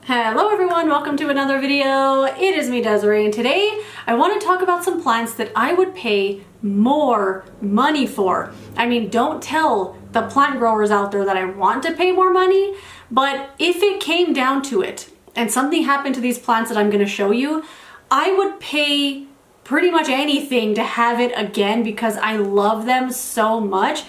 Hello everyone, welcome to another video. It is me, Desiree, and today I want to talk about some plants that I would pay more money for. I mean, don't tell the plant growers out there that I want to pay more money, but if it came down to it and something happened to these plants that I'm going to show you, I would pay pretty much anything to have it again because I love them so much.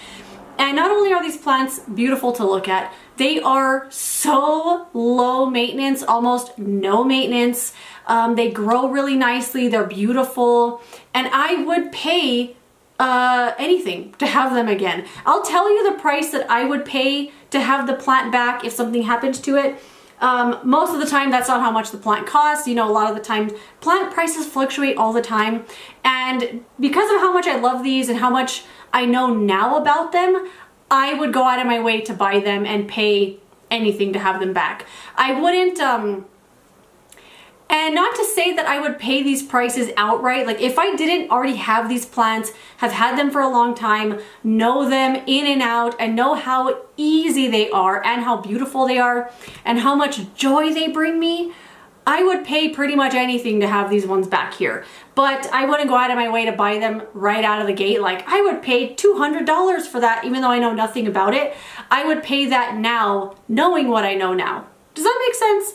And not only are these plants beautiful to look at, they are so low maintenance, almost no maintenance. They grow really nicely, they're beautiful, and I would pay anything to have them again. I'll tell you the price that I would pay to have the plant back if something happened to it. Most of the time that's not how much the plant costs. You know, a lot of the time plant prices fluctuate all the time, and because of how much I love these and how much I know now about them, I would go out of my way to buy them and pay anything to have them back. I wouldn't, and not to say that I would pay these prices outright. Like if I didn't already have these plants, have had them for a long time, know them in and out, and know how easy they are and how beautiful they are and how much joy they bring me, I would pay pretty much anything to have these ones back here. But I wouldn't go out of my way to buy them right out of the gate. Like I would pay $200 for that even though I know nothing about it. I would pay that now knowing what I know now. Does that make sense?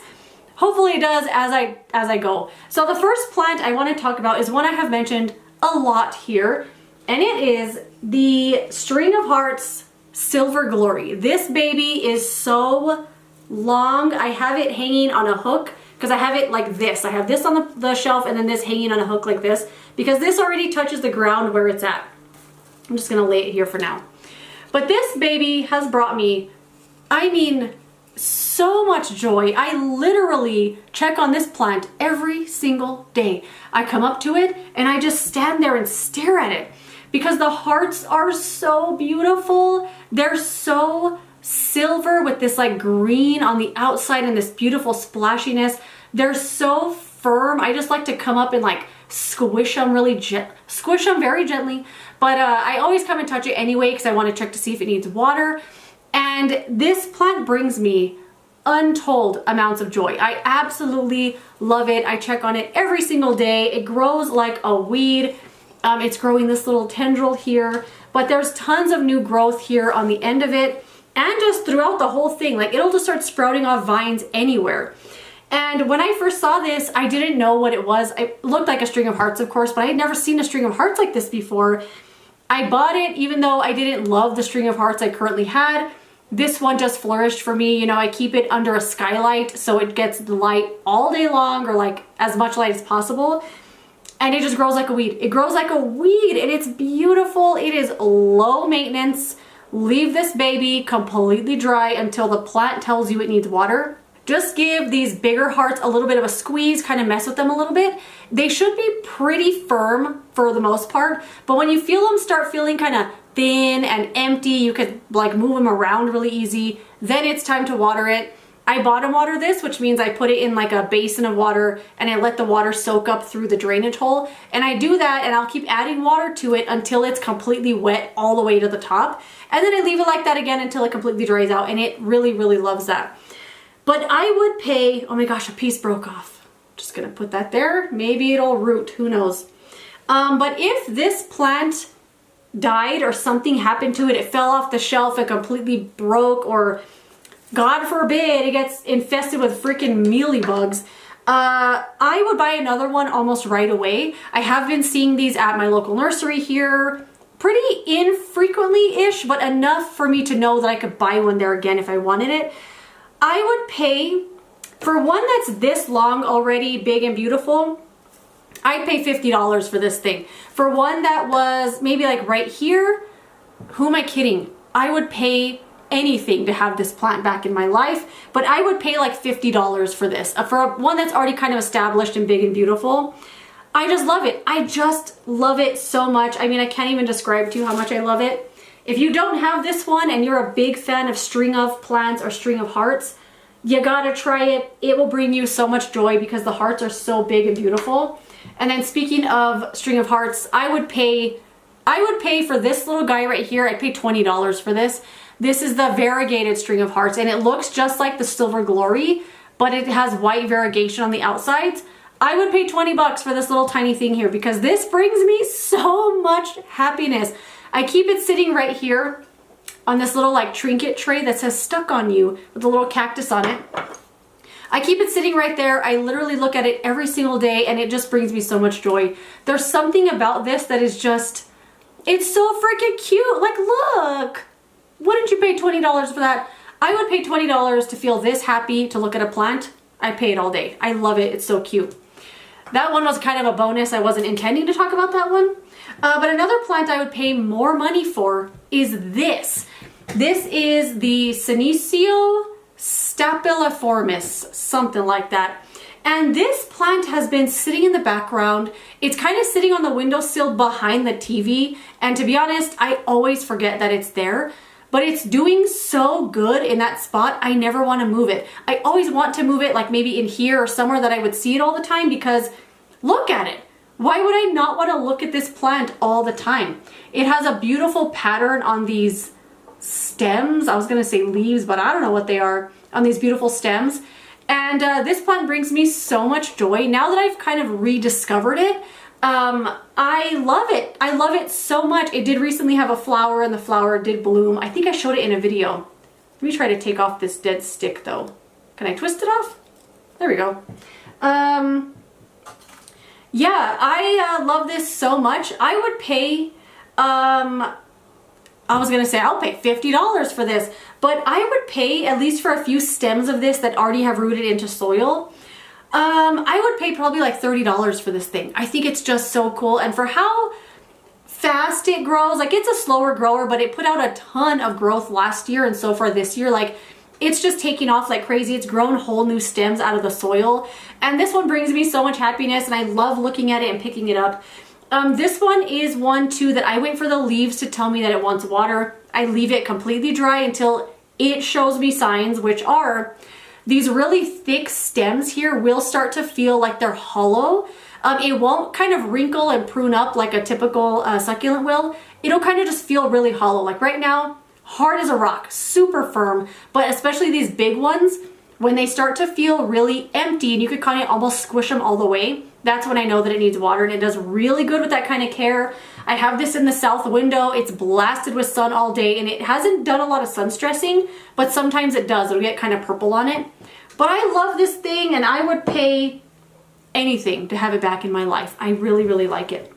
Hopefully it does as I go. So the first plant I want to talk about is one I have mentioned a lot here, and it is the String of Hearts Silver Glory. This baby is so long. I have it hanging on a hook because I have it like this. I have this on the shelf and then this hanging on a hook like this because this already touches the ground where it's at. I'm just gonna lay it here for now. But this baby has brought me, I mean, so much joy. I literally check on this plant every single day. I come up to it and I just stand there and stare at it because the hearts are so beautiful. They're so silver with this like green on the outside and this beautiful splashiness. They're so firm. I just like to come up and like squish them squish them very gently, but I always come and touch it anyway because I want to check to see if it needs water. And this plant brings me untold amounts of joy. I absolutely love it. I check on it every single day. It grows like a weed. It's growing this little tendril here, but there's tons of new growth here on the end of it and just throughout the whole thing. Like it'll just start sprouting off vines anywhere. And when I first saw this, I didn't know what it was. It looked like a string of hearts, of course, but I had never seen a string of hearts like this before. I bought it even though I didn't love the string of hearts I currently had. This one just flourished for me. You know, I keep it under a skylight so it gets the light all day long, or like as much light as possible. And it just grows like a weed. It grows like a weed and it's beautiful. It is low maintenance. Leave this baby completely dry until the plant tells you it needs water. Just give these bigger hearts a little bit of a squeeze, kind of mess with them a little bit. They should be pretty firm for the most part, but when you feel them start feeling kind of thin and empty, you could like move them around really easy, then it's time to water it. I bottom water this, which means I put it in like a basin of water and I let the water soak up through the drainage hole. And I do that and I'll keep adding water to it until it's completely wet all the way to the top. And then I leave it like that again until it completely dries out, and it really, really loves that. But I would pay, oh my gosh, a piece broke off. Just gonna put that there. Maybe it'll root, who knows. But if this plant died or something happened to it, it fell off the shelf and completely broke, or God forbid it gets infested with freaking mealybugs, I would buy another one almost right away. I have been seeing these at my local nursery here pretty infrequently-ish, but enough for me to know that I could buy one there again if I wanted it. I would pay, for one that's this long already, big and beautiful, I'd pay $50 for this thing. For one that was maybe like right here, who am I kidding? I would pay anything to have this plant back in my life, but I would pay like $50 for this. For one that's already kind of established and big and beautiful. I just love it. I just love it so much. I mean, I can't even describe to you how much I love it. If you don't have this one and you're a big fan of string of plants or string of hearts, you gotta try it. It will bring you so much joy because the hearts are so big and beautiful. And then speaking of string of hearts, I would pay for this little guy right here, I'd pay $20 for this. This is the variegated string of hearts and it looks just like the Silver Glory, but it has white variegation on the outsides, I would pay 20 bucks for this little tiny thing here because this brings me so much happiness. I keep it sitting right here on this little like trinket tray that says stuck on you with a little cactus on it. I keep it sitting right there. I literally look at it every single day and it just brings me so much joy. There's something about this that is just, it's so freaking cute. Like, look, wouldn't you pay $20 for that? I would pay $20 to feel this happy to look at a plant. I pay it all day. I love it. It's so cute. That one was kind of a bonus. I wasn't intending to talk about that one. But another plant I would pay more money for is this. This is the senecio stapeliformis, something like that. And this plant has been sitting in the background. It's kind of sitting on the windowsill behind the TV. And to be honest, I always forget that it's there. But it's doing so good in that spot, I never want to move it. I always want to move it like maybe in here or somewhere that I would see it all the time because look at it. Why would I not want to look at this plant all the time? It has a beautiful pattern on these stems. I was going to say leaves, but I don't know what they are, on these beautiful stems. And this plant brings me so much joy. Now that I've kind of rediscovered it, I love it. I love it so much. It did recently have a flower and the flower did bloom. I think I showed it in a video. Let me try to take off this dead stick though. Can I twist it off? There we go. Yeah, I love this so much. I would pay, I was gonna say I'll pay $50 for this, but I would pay at least for a few stems of this that already have rooted into soil. I would pay probably like $30 for this thing. I think it's just so cool. And for how fast it grows, like it's a slower grower, but it put out a ton of growth last year and so far this year. Like it's just taking off like crazy. It's grown whole new stems out of the soil. And this one brings me so much happiness and I love looking at it and picking it up. This one is one too that I wait for the leaves to tell me that it wants water. I leave it completely dry until it shows me signs, which are these really thick stems here will start to feel like they're hollow. It won't kind of wrinkle and prune up like a typical succulent will. It'll kind of just feel really hollow. Like right now, hard as a rock, super firm, but especially these big ones, when they start to feel really empty and you could kind of almost squish them all the way, that's when I know that it needs water, and it does really good with that kind of care. I have this in the south window. It's blasted with sun all day and it hasn't done a lot of sun stressing, but sometimes it does. It'll get kind of purple on it. But I love this thing and I would pay anything to have it back in my life. I really, really like it.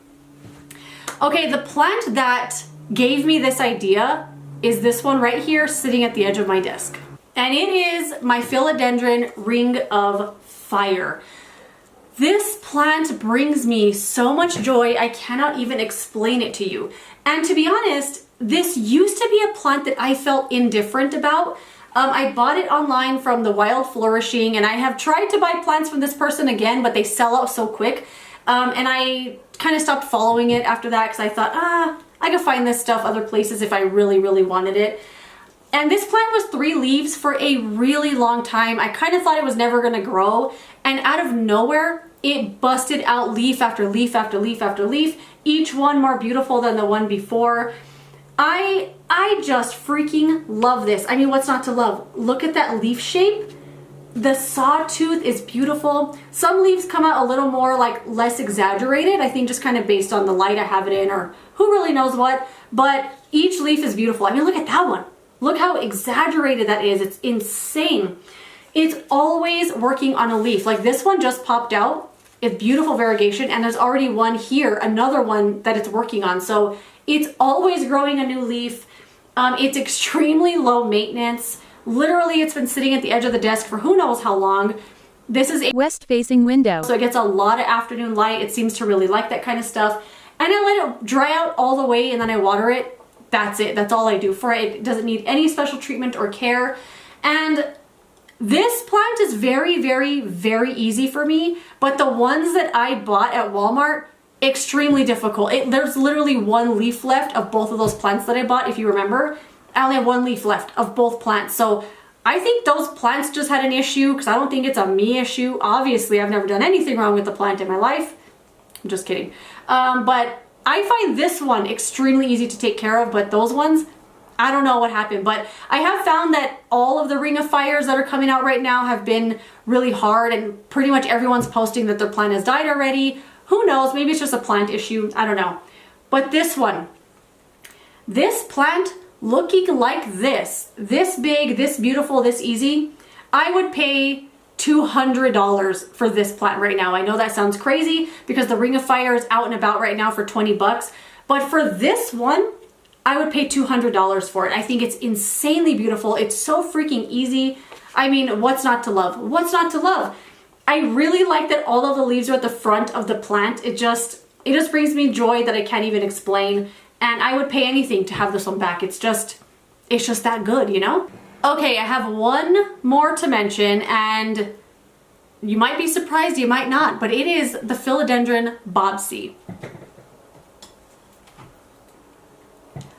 Okay, the plant that gave me this idea is this one right here sitting at the edge of my desk. And it is my philodendron ring of fire. This plant brings me so much joy, I cannot even explain it to you. And to be honest, this used to be a plant that I felt indifferent about. I bought it online from the Wild Flourishing, and I have tried to buy plants from this person again, but they sell out so quick. And I kind of stopped following it after that because I thought, I could find this stuff other places if I really, really wanted it. And this plant was 3 leaves for a really long time. I kind of thought it was never gonna grow. And out of nowhere, it busted out leaf after leaf after leaf after leaf, each one more beautiful than the one before. I just freaking love this. I mean, what's not to love? Look at that leaf shape. The sawtooth is beautiful. Some leaves come out a little more like less exaggerated, I think just kind of based on the light I have it in or who really knows what, but each leaf is beautiful. I mean, look at that one. Look how exaggerated that is. It's insane. It's always working on a leaf. Like this one just popped out. It's beautiful variegation, and there's already one here, another one that it's working on. So it's always growing a new leaf. It's extremely low maintenance. Literally, it's been sitting at the edge of the desk for who knows how long. This is a west-facing window, so it gets a lot of afternoon light. It seems to really like that kind of stuff. And I let it dry out all the way and then I water it. That's it. That's all I do for it. It doesn't need any special treatment or care. And this plant is very, very, very easy for me, but the ones that I bought at Walmart, extremely difficult. There's literally 1 leaf left of both of those plants that I bought, if you remember. I only have 1 leaf left of both plants. So I think those plants just had an issue because I don't think it's a me issue. Obviously, I've never done anything wrong with the plant in my life. I'm just kidding. But I find this one extremely easy to take care of, but those ones, I don't know what happened, but I have found that all of the Ring of Fires that are coming out right now have been really hard, and pretty much everyone's posting that their plant has died already. Who knows? Maybe it's just a plant issue. I don't know. But this one, this plant looking like this big, this beautiful, this easy, I would pay $200 for this plant right now. I know that sounds crazy because the Ring of Fire is out and about right now for 20 bucks, but for this one, I would pay $200 for it. I think it's insanely beautiful. It's so freaking easy. I mean, what's not to love? What's not to love? I really like that all of the leaves are at the front of the plant. It just brings me joy that I can't even explain. And I would pay anything to have this one back. It's just that good, you know? Okay, I have one more to mention, and you might be surprised, you might not, but it is the philodendron bobcee.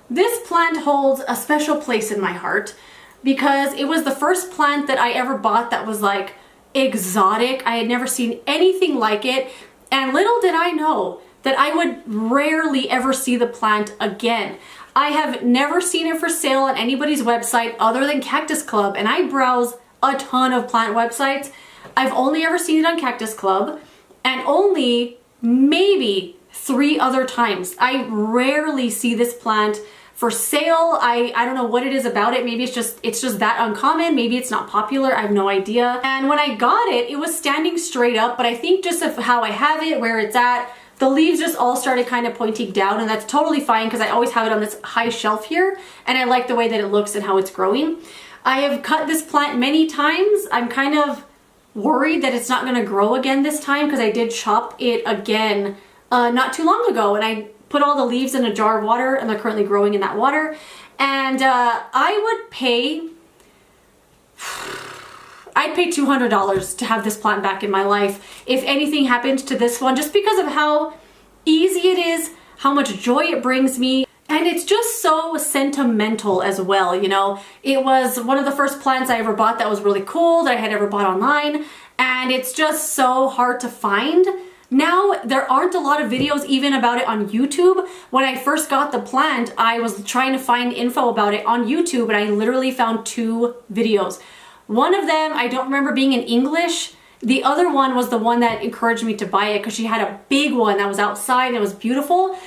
This plant holds a special place in my heart because it was the first plant that I ever bought that was like exotic. I had never seen anything like it, and little did I know that I would rarely ever see the plant again. I have never seen it for sale on anybody's website other than Cactus Club, and I browse a ton of plant websites. I've only ever seen it on Cactus Club, and only maybe 3 other times. I rarely see this plant for sale. I don't know what it is about it. Maybe it's just that uncommon. Maybe it's not popular. I have no idea. And when I got it, it was standing straight up, but I think just of how I have it, where it's at, the leaves just all started kind of pointing down, and that's totally fine because I always have it on this high shelf here, and I like the way that it looks and how it's growing. I have cut this plant many times. I'm kind of worried that it's not going to grow again this time because I did chop it again not too long ago, and I put all the leaves in a jar of water, and they're currently growing in that water. And I would pay, I'd pay $200 to have this plant back in my life if anything happened to this one, just because of how easy it is, how much joy it brings me, and it's just so sentimental as well, you know. It was one of the first plants I ever bought that was really cool, that I had ever bought online, and it's just so hard to find. Now, there aren't a lot of videos even about it on YouTube. When I first got the plant, I was trying to find info about it on YouTube, and I literally found 2 videos. One of them, I don't remember being in English. The other one was the one that encouraged me to buy it because she had a big one that was outside and it was beautiful.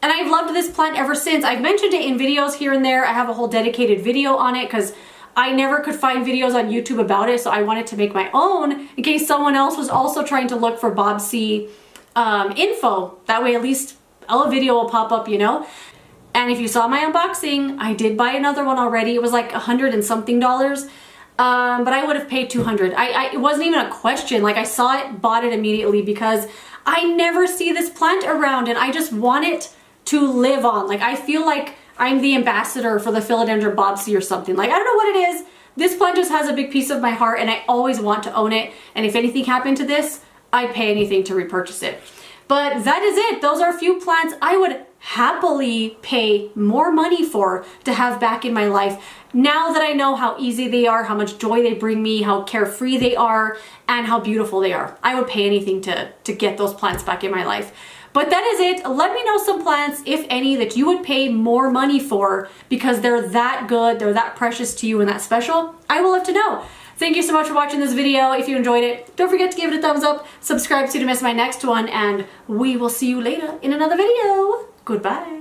And I've loved this plant ever since. I've mentioned it in videos here and there. I have a whole dedicated video on it because I never could find videos on YouTube about it, so I wanted to make my own in case someone else was also trying to look for bobcee info. That way at least a video will pop up, you know? And if you saw my unboxing, I did buy another one already. It was like $100 and something. But I would have paid $200. It wasn't even a question. Like, I saw it, bought it immediately because I never see this plant around, and I just want it to live on. Like, I feel like I'm the ambassador for the philodendron bobcee or something. Like, I don't know what it is. This plant just has a big piece of my heart, and I always want to own it. And if anything happened to this, I'd pay anything to repurchase it. But that is it. Those are a few plants I would happily pay more money for to have back in my life. Now that I know how easy they are, how much joy they bring me, how carefree they are, and how beautiful they are, I would pay anything to get those plants back in my life. But that is it. Let me know some plants, if any, that you would pay more money for because they're that good, they're that precious to you and that special. I will love to know. Thank you so much for watching this video. If you enjoyed it, don't forget to give it a thumbs up, subscribe so you don't miss my next one, and we will see you later in another video. Goodbye.